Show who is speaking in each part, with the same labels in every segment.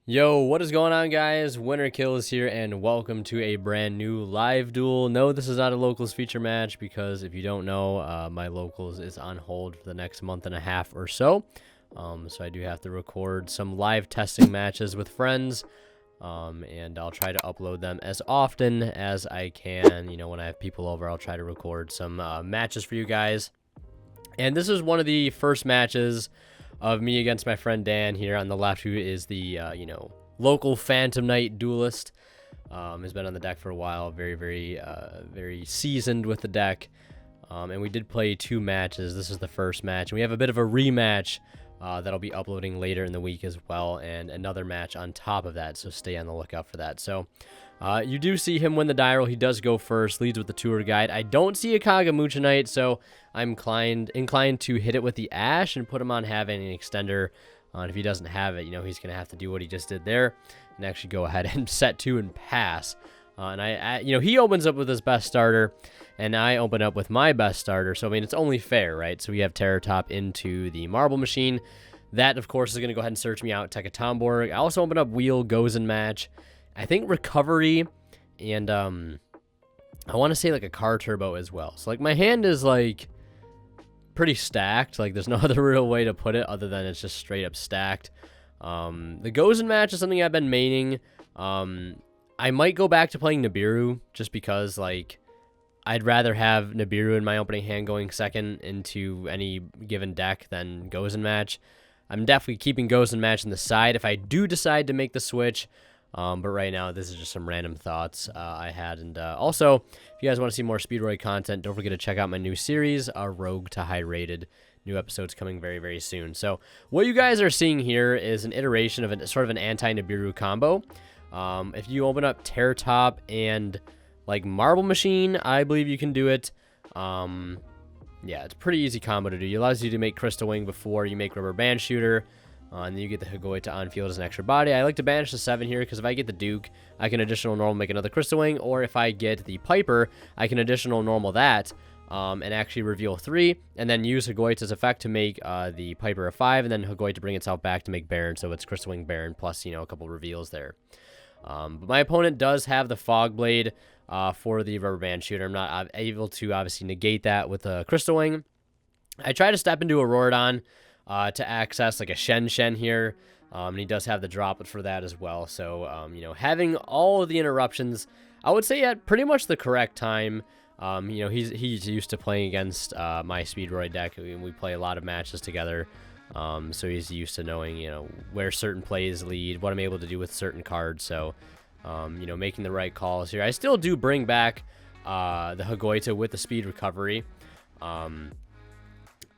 Speaker 1: Yo, what is going on, guys? Winner Kills here, and welcome to a brand new live duel. No, this is not a locals feature match because if you don't know, my locals is on hold for the next month and a half or so. So I do have to record some live testing matches with friends, and I'll try to upload them as often as I can. You know, when I have people over, I'll try to record some matches for you guys. And this is one of the first matches of me against my friend Dan here on the left, who is the, local Phantom Knight duelist. Has been on the deck for a while, very seasoned with the deck. And we did play 2 matches. This is the first match. And we have a bit of a rematch that I'll be uploading later in the week as well, and another match on top of that, so stay on the lookout for that. So you do see him win the die roll. He does go first, leads with the tour guide. I don't see a Kagamucha so I'm inclined to hit it with the Ash and put him on having an extender. And if he doesn't have it, he's going to have to do what he just did there and actually go ahead and set 2 and pass. And he opens up with his best starter, and I open up with my best starter. So, I mean, it's only fair, right? So we have Terror Top into the Marble Machine. That, of course, is going to go ahead and search me out Tekka Tomborg. I also open up Wheel, Goes and Match. I think Recovery, and I want to say like a Car Turbo as well. So, like, my hand is, like, pretty stacked. Like, there's no other real way to put it other than it's just straight up stacked. The Goes and Match is something I've been maining. I might go back to playing Nibiru just because, like, I'd rather have Nibiru in my opening hand going second into any given deck than Goes and Match. I'm definitely keeping Goes and Match in the side if I do decide to make the switch. But right now, this is just some random thoughts I had. And also, if you guys want to see more Speedroid content, don't forget to check out my new series, Rogue to High Rated. New episodes coming very soon. So what you guys are seeing here is an iteration of sort of an anti-Nibiru combo. If you open up Terror Top and like Marble Machine, I believe you can do it. Yeah, it's a pretty easy combo to do. It allows you to make Crystal Wing before you make Rubber Band Shooter. And then you get the Higuita on field as an extra body. I like to banish the 7 here because if I get the Duke, I can additional normal make another Crystal Wing. Or if I get the Piper, I can additional normal that and actually reveal 3. And then use Higuita's effect to make the Piper a 5. And then Higuita bring itself back to make Baron. So it's Crystal Wing Baron plus, a couple reveals there. But my opponent does have the Fog Blade for the Rubber Band Shooter. I'm not able to obviously negate that with a Crystal Wing. I try to step into a Rorodon to access like a Shen here, and he does have the droplet for that as well. So, having all of the interruptions, I would say at pretty much the correct time. He's used to playing against my Speedroid deck. We play a lot of matches together, so he's used to knowing, where certain plays lead, what I'm able to do with certain cards. So, making the right calls here. I still do bring back the Higuita with the speed recovery.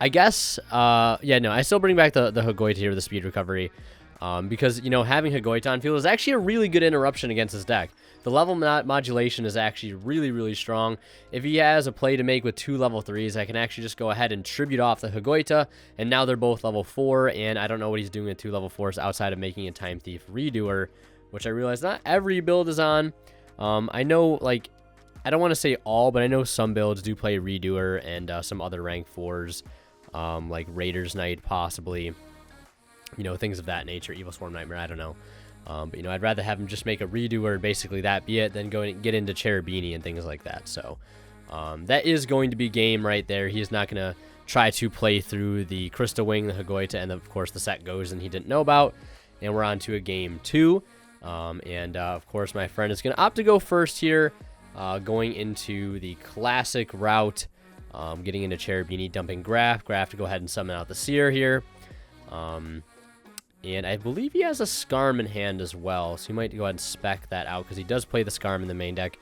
Speaker 1: I guess, I still bring back the Higuita here with the speed recovery, because, having Higuita on field is actually a really good interruption against his deck. The level modulation is actually really strong. If he has a play to make with 2 level 3s, I can actually just go ahead and tribute off the Higuita, and now they're both level 4, and I don't know what he's doing with 2 level 4s outside of making a Time Thief Redoer, which I realize not every build is on. I know, like, I don't want to say all, but I know some builds do play Redoer and some other rank 4s. Like Raider's Knight, possibly, things of that nature, Evil Swarm Nightmare, I don't know. But, I'd rather have him just make a Redoer, basically that be it, than go and get into Cherubini and things like that. So, that is going to be game right there. He is not going to try to play through the Crystal Wing, the Higuita, and of course the set goes and he didn't know about. And we're on to a game 2. Of course, my friend is going to opt to go first here, going into the classic route. Getting into Cherubini, dumping Graf to go ahead and summon out the Seer here. And I believe he has a Skarm in hand as well, so he might go ahead and spec that out because he does play the Skarm in the main deck.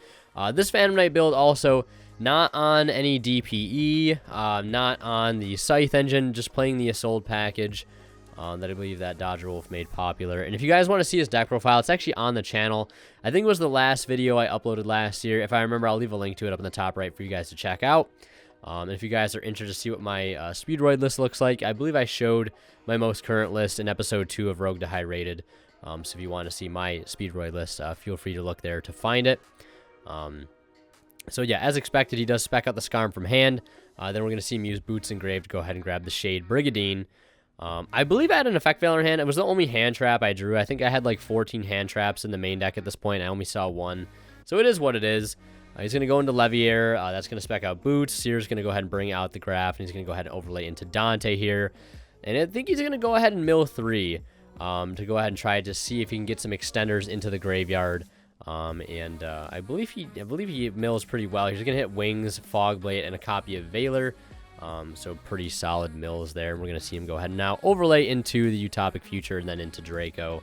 Speaker 1: This Phantom Knight build also not on any DPE, not on the Scythe engine, just playing the Isolde package that I believe that Dodger Wolf made popular. And if you guys want to see his deck profile, it's actually on the channel. I think it was the last video I uploaded last year. If I remember, I'll leave a link to it up in the top right for you guys to check out. And if you guys are interested to see what my Speedroid list looks like, I believe I showed my most current list in episode 2 of Rogue to High Rated. So if you want to see my Speedroid list, feel free to look there to find it. So yeah, as expected, he does spec out the Skarm from hand. Then we're going to see him use Boots Engraved to go ahead and grab the Shade Brigadine. I believe I had an effect Valor hand. It was the only hand trap I drew. I think I had like 14 hand traps in the main deck at this point. I only saw one. So it is what it is. He's going to go into Levier. That's going to spec out Boots. Sear's going to go ahead and bring out the Graph. And he's going to go ahead and overlay into Dante here. And I think he's going to go ahead and mill 3 to go ahead and try to see if he can get some extenders into the graveyard. I believe he mills pretty well. He's going to hit Wings, Fogblade, and a copy of Valor. So pretty solid mills there. We're going to see him go ahead and now overlay into the Utopic Future and then into Draco.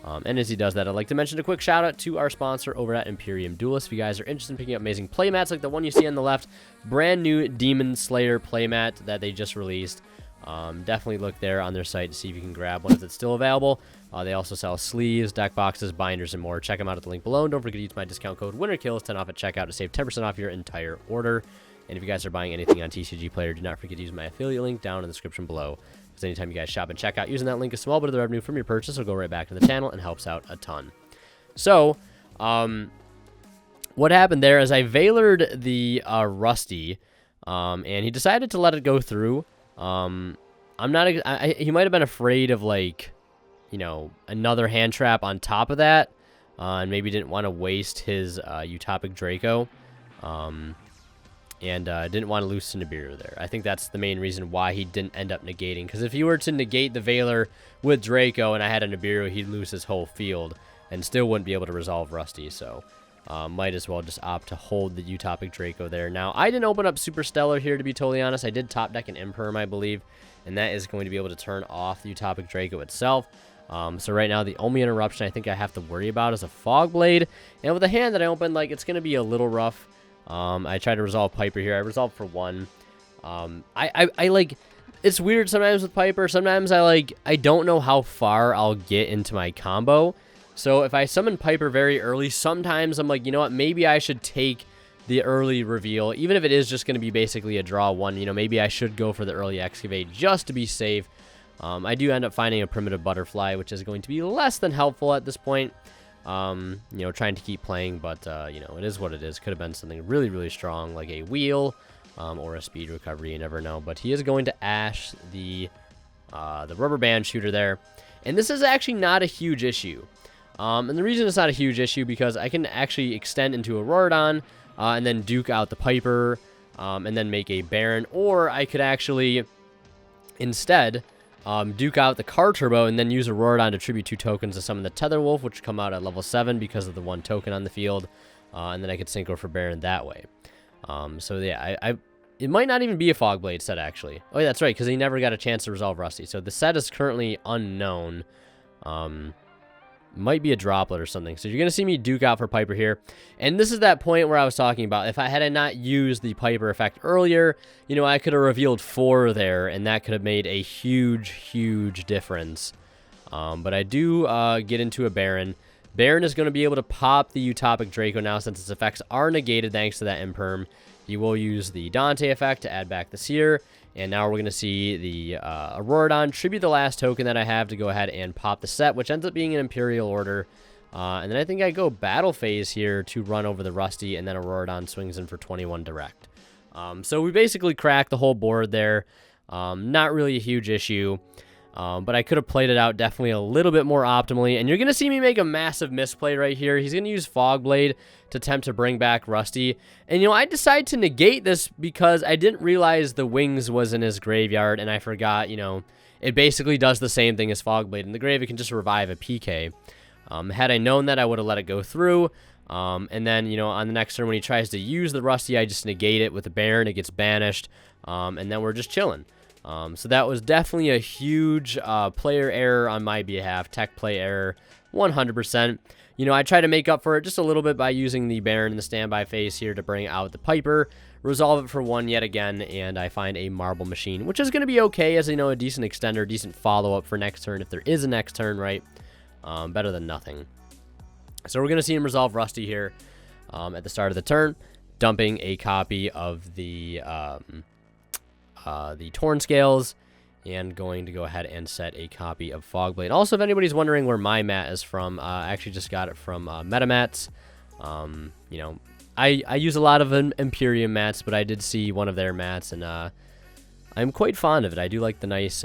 Speaker 1: And as he does that, I'd like to mention a quick shout out to our sponsor over at Imperium Duelist. If you guys are interested in picking up amazing playmats like the one you see on the left, brand new Demon Slayer playmat that they just released. Definitely look there on their site to see if you can grab one if it's still available. They also sell sleeves, deck boxes, binders, and more. Check them out at the link below. And don't forget to use my discount code WINNERKILLS 10 off at checkout to save 10% off your entire order. And if you guys are buying anything on TCG Player, do not forget to use my affiliate link down in the description below. Because anytime you guys shop and check out using that link, a small bit of the revenue from your purchase will go right back to the channel and helps out a ton. So, what happened there is I Valored the Rusty, and he decided to let it go through. He might have been afraid of, like, you know, another hand trap on top of that, and maybe didn't want to waste his Utopic Draco. And didn't want to lose to Nibiru there. I think that's the main reason why he didn't end up negating. Because if he were to negate the Valor with Draco and I had a Nibiru, he'd lose his whole field and still wouldn't be able to resolve Rusty. So might as well just opt to hold the Utopic Draco there. Now, I didn't open up Super Stellar here, to be totally honest. I did top deck an Imperm, I believe. And that is going to be able to turn off the Utopic Draco itself. So right now, the only interruption I think I have to worry about is a Fogblade. And with the hand that I opened, like, it's going to be a little rough. I tried to resolve Piper here. I resolved for 1. I like, it's weird sometimes with Piper. Sometimes I don't know how far I'll get into my combo. So if I summon Piper very early, sometimes I'm like, you know what, maybe I should take the early reveal, even if it is just going to be basically a draw 1. You know, maybe I should go for the early Excavate just to be safe. I do end up finding a Primitive Butterfly, which is going to be less than helpful at this point. You know, trying to keep playing, but, you know, it is what it is. Could have been something really, really strong, like a Wheel, or a Speed Recovery, you never know. But he is going to Ash the Rubber Band Shooter there. And this is actually not a huge issue. And the reason it's not a huge issue, because I can actually extend into a Auroradon, and then Duke out the Piper, and then make a Baron. Or I could actually, instead, Duke out the Car Turbo and then use Auroradon to tribute 2 tokens to summon the Tetherwolf, which come out at level 7 because of the 1 token on the field. And then I could Synchro for Baron that way. So yeah, it might not even be a Fogblade set, actually. Oh, yeah, that's right, because he never got a chance to resolve Rusty. So the set is currently unknown. Might be a Droplet or something. So you're going to see me Duke out for Piper here. And this is that point where I was talking about. If I had not used the Piper effect earlier, you know, I could have revealed 4 there, and that could have made a huge, huge difference. But I do get into a Baron. Baron is going to be able to pop the Utopic Draco now, since its effects are negated thanks to that Imperm. He will use the Dante effect to add back the Seer. And now we're going to see the Auroradon tribute the last token that I have to go ahead and pop the set, which ends up being an Imperial Order. And then I think I go Battle Phase here to run over the Rusty, and then Auroradon swings in for 21 direct. So we basically cracked the whole board there. Not really a huge issue. But I could have played it out definitely a little bit more optimally. And you're going to see me make a massive misplay right here. He's going to use Fogblade to attempt to bring back Rusty. And, you know, I decided to negate this because I didn't realize the Wings was in his graveyard. And I forgot, you know, it basically does the same thing as Fogblade. In the grave, it can just revive a PK. Had I known that, I would have let it go through. And then, you know, on the next turn when he tries to use the Rusty, I just negate it with the Baron. It gets banished. And then we're just chilling. So that was definitely a huge player error on my behalf. Tech play error, 100%. You know, I try to make up for it just a little bit by using the Baron in the standby phase here to bring out the Piper, resolve it for 1 yet again, and I find a Marble Machine, which is going to be okay as, you know, a decent extender, decent follow-up for next turn if there is a next turn, right? Better than nothing. So we're going to see him resolve Rusty here at the start of the turn, dumping a copy of the Torn Scales, and going to go ahead and set a copy of Fogblade. Also, if anybody's wondering where my mat is from, I actually just got it from MetaMats. You know, I use a lot of Imperium mats, but I did see one of their mats, and I'm quite fond of it. I do like the nice,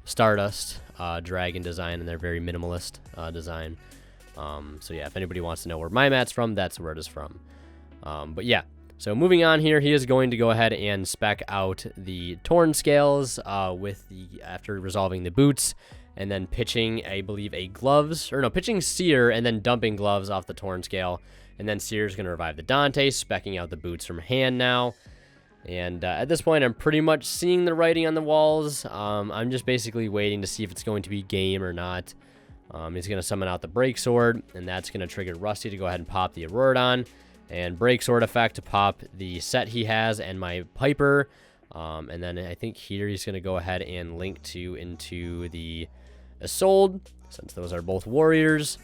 Speaker 1: Stardust dragon design, and they're very minimalist design. So yeah, if anybody wants to know where my mat's from, that's where it is from. But yeah, so moving on here, he is going to go ahead and spec out the Torn Scales after resolving the boots, and then pitching, I believe, pitching Seer and then dumping gloves off the Torn Scale. And then Seer's going to revive the Dante, specking out the boots from hand now. And at this point, I'm pretty much seeing the writing on the walls. I'm just basically waiting to see if it's going to be game or not. He's going to summon out the Break Sword, and that's going to trigger Rusty to go ahead and pop the Auroradon. And Break Sword effect to pop the set he has and my Piper. And then I think here he's going to go ahead and link into the Isolde, since those are both warriors.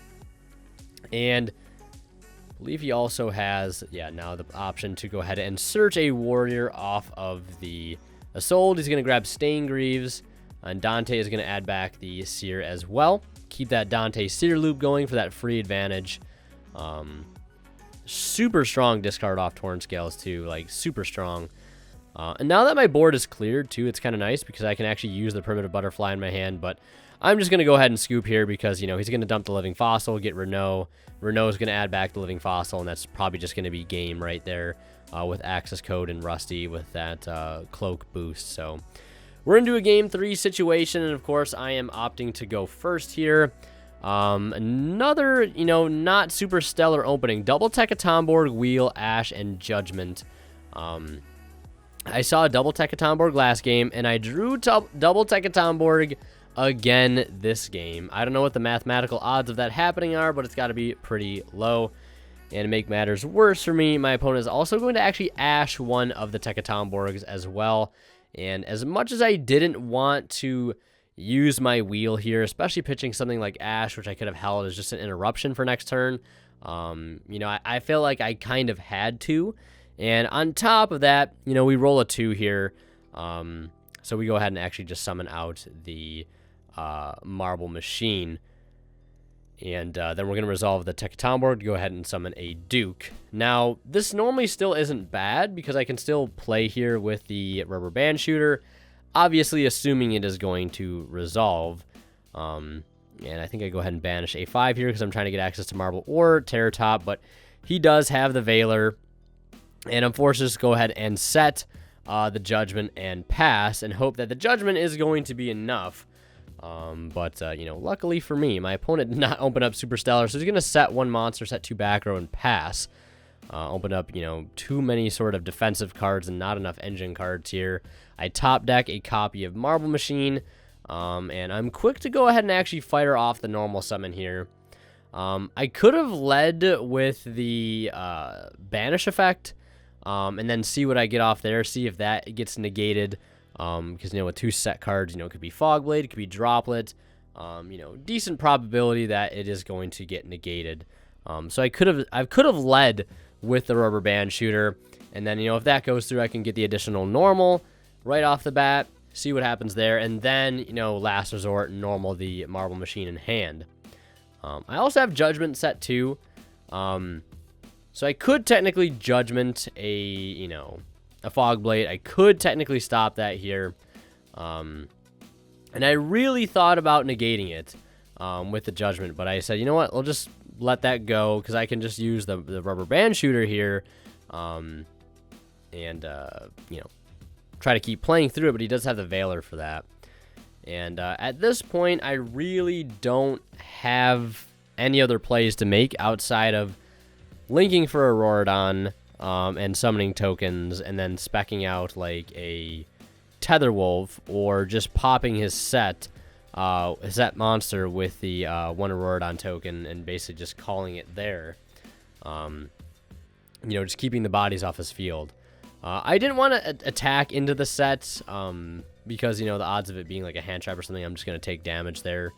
Speaker 1: And I believe he also has, now the option to go ahead and search a warrior off of the Isolde. He's going to grab Staingreaves, and Dante is going to add back the Seer as well. Keep that Dante Seer loop going for that free advantage. Super strong discard off Torn Scales too, like super strong. And now that my board is cleared too, it's kind of nice because I can actually use the Primitive Butterfly in my hand, but I'm just going to go ahead and scoop here because, he's going to dump the Living Fossil, get Renault. Renault's going to add back the Living Fossil, and that's probably just going to be game right there with Access Code and Rusty with that Cloak boost. So we're into a Game 3 situation, and of course I am opting to go first here. Another, not super stellar opening. Double Tekatomborg, Wheel, Ash, and Judgment. I saw a double Tekatomborg last game, and I drew double Tekatomborg again this game. I don't know what the mathematical odds of that happening are, but it's got to be pretty low. And to make matters worse for me, my opponent is also going to actually Ash one of the Tekatomborgs as well. And as much as I didn't want to use my wheel here, especially pitching something like Ash, which I could have held as just an interruption for next turn, I feel like I kind of had to. And on top of that, we roll a 2 here. So we go ahead and actually just summon out the Marble Machine. And then we're going to resolve the Tekatomborg to go ahead and summon a Duke. Now, this normally still isn't bad because I can still play here with the Rubber Band Shooter, obviously assuming it is going to resolve. And I think I go ahead and banish A5 here because I'm trying to get access to Marble or Terror Top, but he does have the Veiler. And I'm forced to just go ahead and set the Judgment and pass and hope that the Judgment is going to be enough. But luckily for me, my opponent did not open up Super Stellar, so he's going to set one monster, set 2 back row, and pass. Open up, too many sort of defensive cards and not enough engine cards here. I top deck a copy of Marble Machine, and I'm quick to go ahead and actually fire off the normal summon here. I could have led with the Banish effect, and then see what I get off there, see if that gets negated. Because, with 2 set cards, it could be Fogblade, it could be Droplet, decent probability that it is going to get negated. So I could have led with the Rubber Band Shooter, and then, if that goes through, I can get the additional normal right off the bat, see what happens there, and then, last resort, normal the Marble Machine in hand. I also have Judgment set too, so I could technically Judgment a Fogblade. I could technically stop that here. And I really thought about negating it with the Judgment, but I said, you know what, I'll just let that go because I can just use the Rubber Band Shooter here and, try to keep playing through it, but he does have the Veiler for that. And at this point, I really don't have any other plays to make outside of linking for Auroradon, and summoning tokens, and then speccing out like a Tetherwolf, or just popping his set monster with the one Auroradon token, and basically just calling it there. Just keeping the bodies off his field. I didn't want to attack into the set, because the odds of it being like a hand trap or something, I'm just going to take damage there.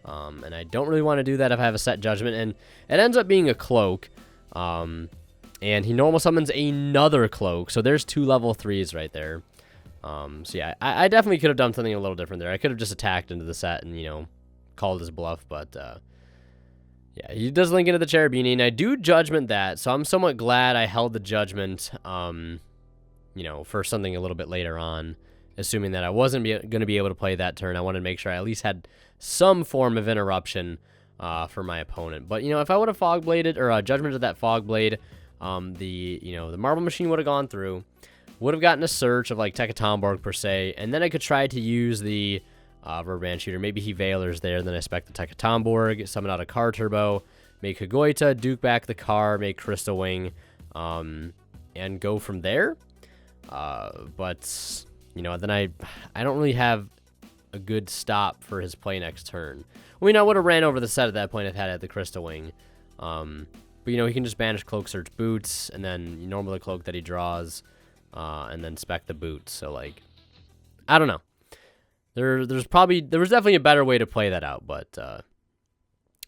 Speaker 1: And I don't really want to do that if I have a set Judgment, and it ends up being a Cloak. And he normal summons another Cloak, so there's 2 level 3s right there. So yeah, I definitely could have done something a little different there. I could have just attacked into the set and, called his bluff, but yeah, he does link into the Cherubini, and I do Judgment that, so I'm somewhat glad I held the Judgment, for something a little bit later on, assuming that I wasn't going to be able to play that turn. I wanted to make sure I at least had some form of interruption for my opponent. But, if I would have Fog Bladed or Judgment of that Fog Blade, the Marble Machine would have gone through, would have gotten a search of like Tekatomborg per se, and then I could try to use the Rubber Band Shooter. Maybe he Valors there, then I spec the Tekatomborg, summon out a Car Turbo, make Kagoita, Duke back the car, make Crystal Wing, and go from there. But then I don't really have a good stop for his play next turn. I would have ran over the set at that point if I had the Crystal Wing. But he can just banish Cloak Search Boots, and then normally the Cloak that he draws, and then spec the Boots. So, like, I don't know. There was definitely a better way to play that out, but,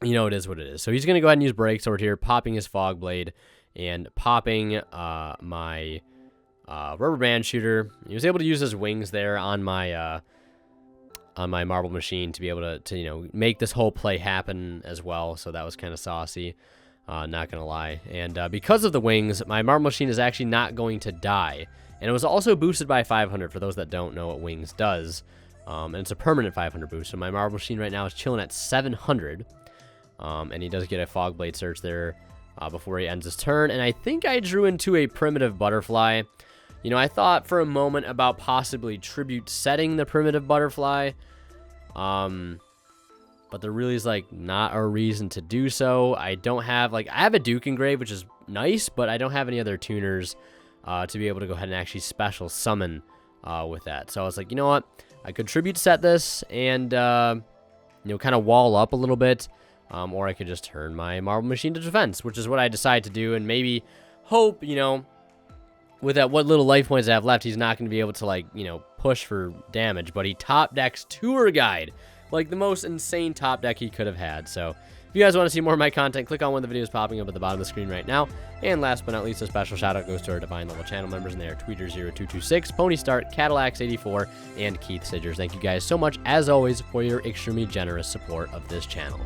Speaker 1: it is what it is. So he's going to go ahead and use Break Sword here, popping his Fog Blade, and popping my Rubber Band Shooter. He was able to use his wings there on my Marble Machine to be able to make this whole play happen as well. So that was kind of saucy, not gonna lie. And because of the wings, my Marble Machine is actually not going to die, and it was also boosted by 500 for those that don't know what wings does. And it's a permanent 500 boost. So my Marble Machine right now is chilling at 700, and he does get a Fog Blade Search there before he ends his turn. And I think I drew into a Primitive Butterfly. I thought for a moment about possibly Tribute setting the Primitive Butterfly, but there really is, like, not a reason to do so. I don't have, I have a Duke Engrave, which is nice, but I don't have any other tuners to be able to go ahead and actually special summon with that. So I was like, you know what? I could Tribute set this and, kind of wall up a little bit, or I could just turn my Marble Machine to defense, which is what I decided to do, and maybe hope, with that what little life points I have left, he's not going to be able to, push for damage. But he top decks Tour Guide, like the most insane top deck he could have had. So if you guys want to see more of my content, click on one of the videos popping up at the bottom of the screen right now. And last but not least, a special shout out goes to our Divine Level channel members, and they are Tweeter0226, Pony Start, Cadillacs84, and Keith Sidgers. Thank you guys so much, as always, for your extremely generous support of this channel.